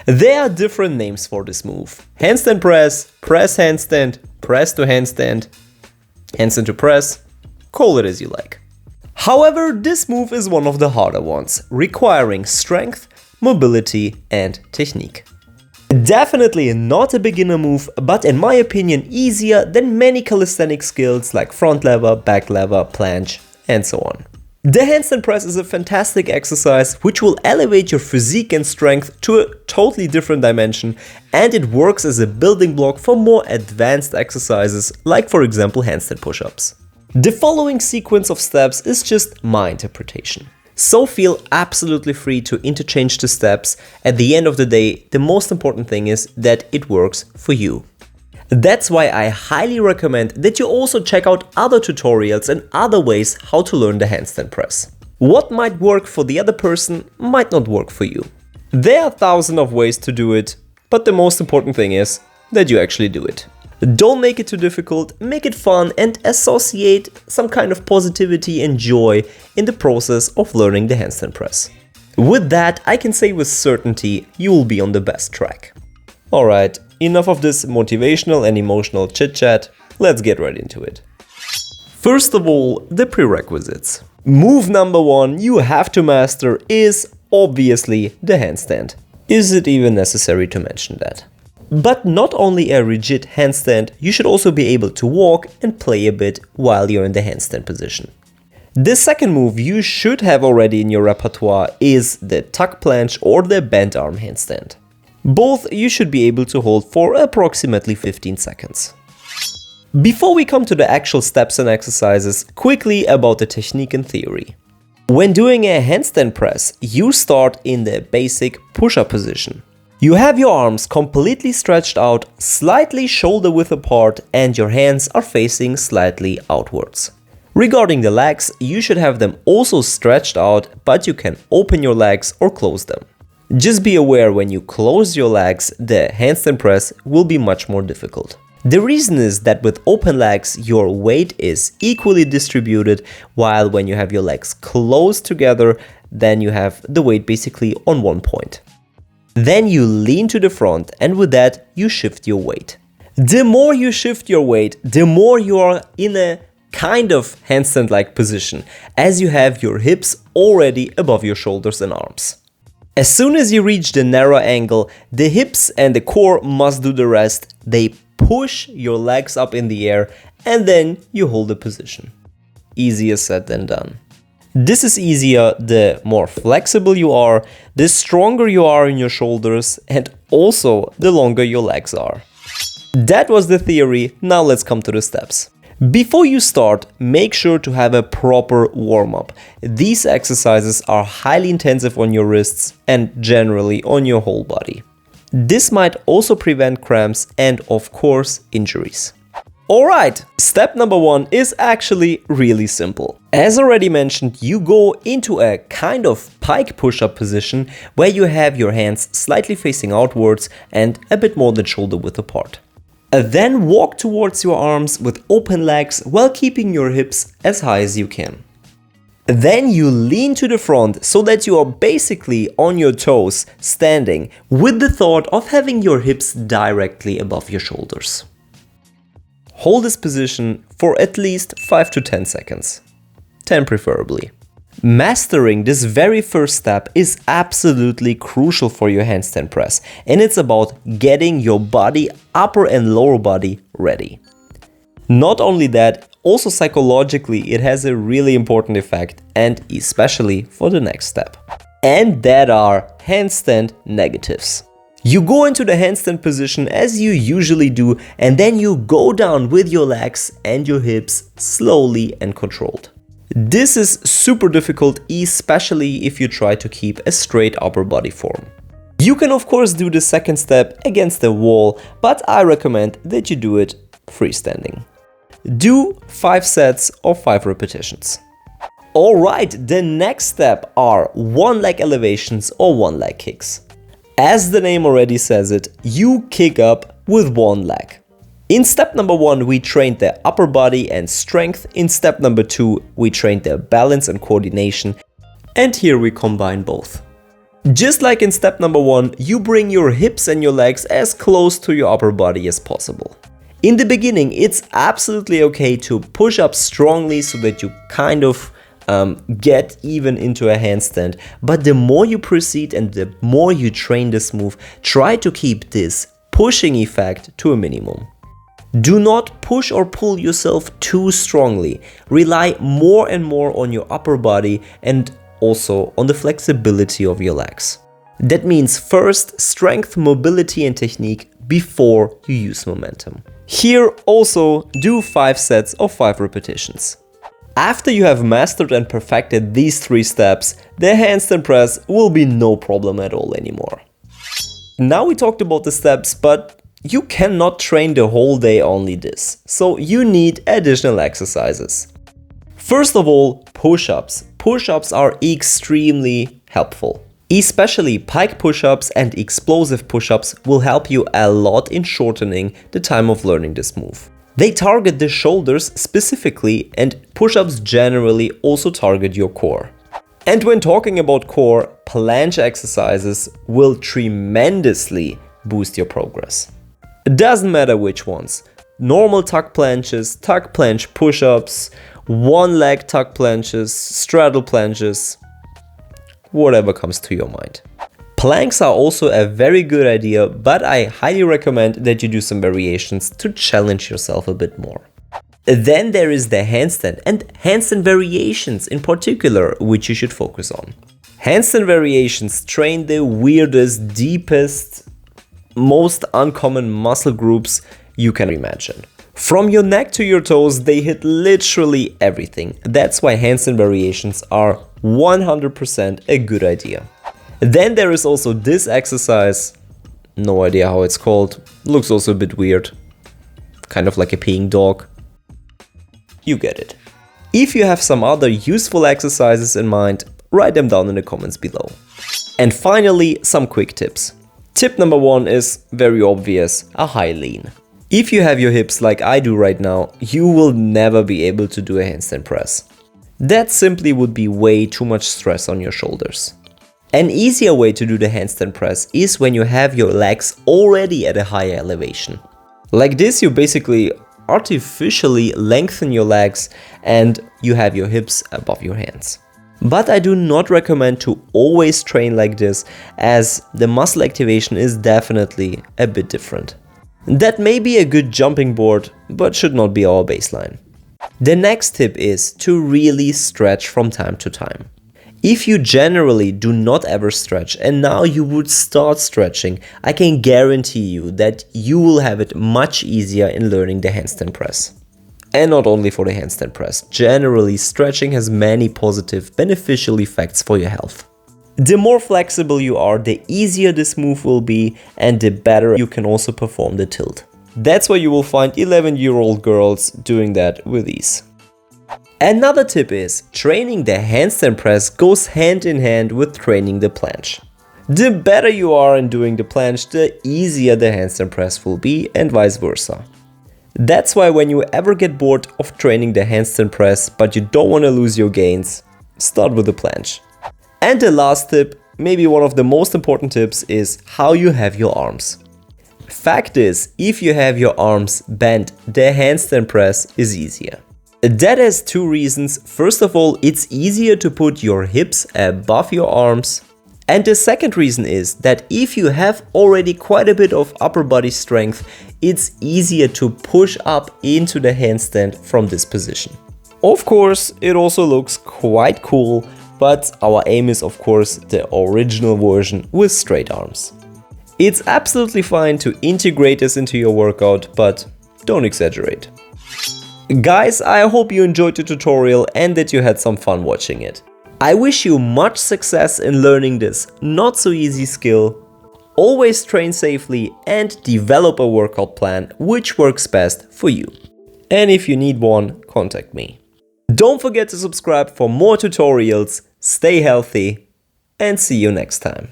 There are different names for this move. Handstand press, press handstand, press to handstand, handstand to press, call it as you like. However, this move is one of the harder ones, requiring strength, mobility and technique. Definitely not a beginner move, but in my opinion easier than many calisthenic skills like front lever, back lever, planche and so on. The handstand press is a fantastic exercise which will elevate your physique and strength to a totally different dimension, and it works as a building block for more advanced exercises like for example handstand push-ups. The following sequence of steps is just my interpretation. So feel absolutely free to interchange the steps. At the end of the day, the most important thing is that it works for you. That's why I highly recommend that you also check out other tutorials and other ways how to learn the handstand press. What might work for the other person might not work for you. There are thousands of ways to do it, but the most important thing is that you actually do it. Don't make it too difficult, make it fun and associate some kind of positivity and joy in the process of learning the handstand press. With that, I can say with certainty you will be on the best track. Alright, enough of this motivational and emotional chit-chat, let's get right into it. First of all, the prerequisites. Move number 1 you have to master is obviously the handstand. Is it even necessary to mention that? But not only a rigid handstand, you should also be able to walk and play a bit while you're in the handstand position. The second move you should have already in your repertoire is the tuck planche or the bent arm handstand. Both you should be able to hold for approximately 15 seconds. Before we come to the actual steps and exercises, quickly about the technique and theory. When doing a handstand press, you start in the basic push-up position. You have your arms completely stretched out, slightly shoulder width apart, and your hands are facing slightly outwards. Regarding the legs, you should have them also stretched out, but you can open your legs or close them. Just be aware when you close your legs, the handstand press will be much more difficult. The reason is that with open legs, your weight is equally distributed, while when you have your legs closed together, then you have the weight basically on one point. Then you lean to the front and with that you shift your weight. The more you shift your weight, the more you are in a kind of handstand-like position, as you have your hips already above your shoulders and arms. As soon as you reach the narrow angle, the hips and the core must do the rest. They push your legs up in the air and then you hold the position. Easier said than done. This is easier the more flexible you are, the stronger you are in your shoulders, and also the longer your legs are. That was the theory, now let's come to the steps. Before you start, make sure to have a proper warm-up. These exercises are highly intensive on your wrists and generally on your whole body. This might also prevent cramps and, of course, injuries. Alright, step number 1 is actually really simple. As already mentioned, you go into a kind of pike push-up position where you have your hands slightly facing outwards and a bit more than shoulder width apart. Then walk towards your arms with open legs while keeping your hips as high as you can. Then you lean to the front so that you are basically on your toes, standing, with the thought of having your hips directly above your shoulders. Hold this position for at least 5 to 10 seconds. 10 preferably. Mastering this very first step is absolutely crucial for your handstand press, and it's about getting your body, upper and lower body, ready. Not only that, also psychologically it has a really important effect, and especially for the next step. And that are handstand negatives. You go into the handstand position as you usually do, and then you go down with your legs and your hips slowly and controlled. This is super difficult, especially if you try to keep a straight upper body form. You can of course do the second step against the wall, but I recommend that you do it freestanding. Do 5 sets of 5 repetitions. Alright, the next step are one leg elevations or one leg kicks. As the name already says it, you kick up with one leg. In step number 1, we trained the upper body and strength. In step number 2, we trained the balance and coordination. And here we combine both. Just like in step number 1, you bring your hips and your legs as close to your upper body as possible. In the beginning, it's absolutely okay to push up strongly so that you kind of get even into a handstand, but the more you proceed and the more you train this move, try to keep this pushing effect to a minimum. Do not push or pull yourself too strongly. Rely more and more on your upper body and also on the flexibility of your legs. That means first strength, mobility and technique before you use momentum. Here also do 5 sets of 5 repetitions. After you have mastered and perfected these 3 steps, the handstand press will be no problem at all anymore. Now we talked about the steps, but you cannot train the whole day only this, so you need additional exercises. First of all, push-ups. Push-ups are extremely helpful. Especially pike push-ups and explosive push-ups will help you a lot in shortening the time of learning this move. They target the shoulders specifically, and push-ups generally also target your core. And when talking about core, planche exercises will tremendously boost your progress. It doesn't matter which ones. Normal tuck planches, tuck planche push-ups, one leg tuck planches, straddle planches, whatever comes to your mind. Planks are also a very good idea, but I highly recommend that you do some variations to challenge yourself a bit more. Then there is the handstand and handstand variations in particular, which you should focus on. Handstand variations train the weirdest, deepest, most uncommon muscle groups you can imagine. From your neck to your toes, they hit literally everything. That's why handstand variations are 100% a good idea. Then there is also this exercise, no idea how it's called, looks also a bit weird, kind of like a peeing dog. You get it. If you have some other useful exercises in mind, write them down in the comments below. And finally, some quick tips. Tip number 1 is very obvious, a high lean. If you have your hips like I do right now, you will never be able to do a handstand press. That simply would be way too much stress on your shoulders. An easier way to do the handstand press is when you have your legs already at a higher elevation. Like this, you basically artificially lengthen your legs and you have your hips above your hands. But I do not recommend to always train like this, as the muscle activation is definitely a bit different. That may be a good jumping board, but should not be our baseline. The next tip is to really stretch from time to time. If you generally do not ever stretch and now you would start stretching, I can guarantee you that you will have it much easier in learning the handstand press. And not only for the handstand press, generally stretching has many positive beneficial effects for your health. The more flexible you are, the easier this move will be and the better you can also perform the tilt. That's why you will find 11-year-old girls doing that with ease. Another tip is, training the handstand press goes hand in hand with training the planche. The better you are in doing the planche, the easier the handstand press will be, and vice versa. That's why when you ever get bored of training the handstand press but you don't want to lose your gains, start with the planche. And the last tip, maybe one of the most important tips, is how you have your arms. Fact is, if you have your arms bent, the handstand press is easier. That has 2 reasons. First of all, it's easier to put your hips above your arms. And the second reason is that if you have already quite a bit of upper body strength, it's easier to push up into the handstand from this position. Of course, it also looks quite cool, but our aim is of course the original version with straight arms. It's absolutely fine to integrate this into your workout, but don't exaggerate. Guys, I hope you enjoyed the tutorial and that you had some fun watching it. I wish you much success in learning this not so easy skill. Always train safely and develop a workout plan which works best for you. And if you need one, contact me. Don't forget to subscribe for more tutorials, stay healthy, and see you next time.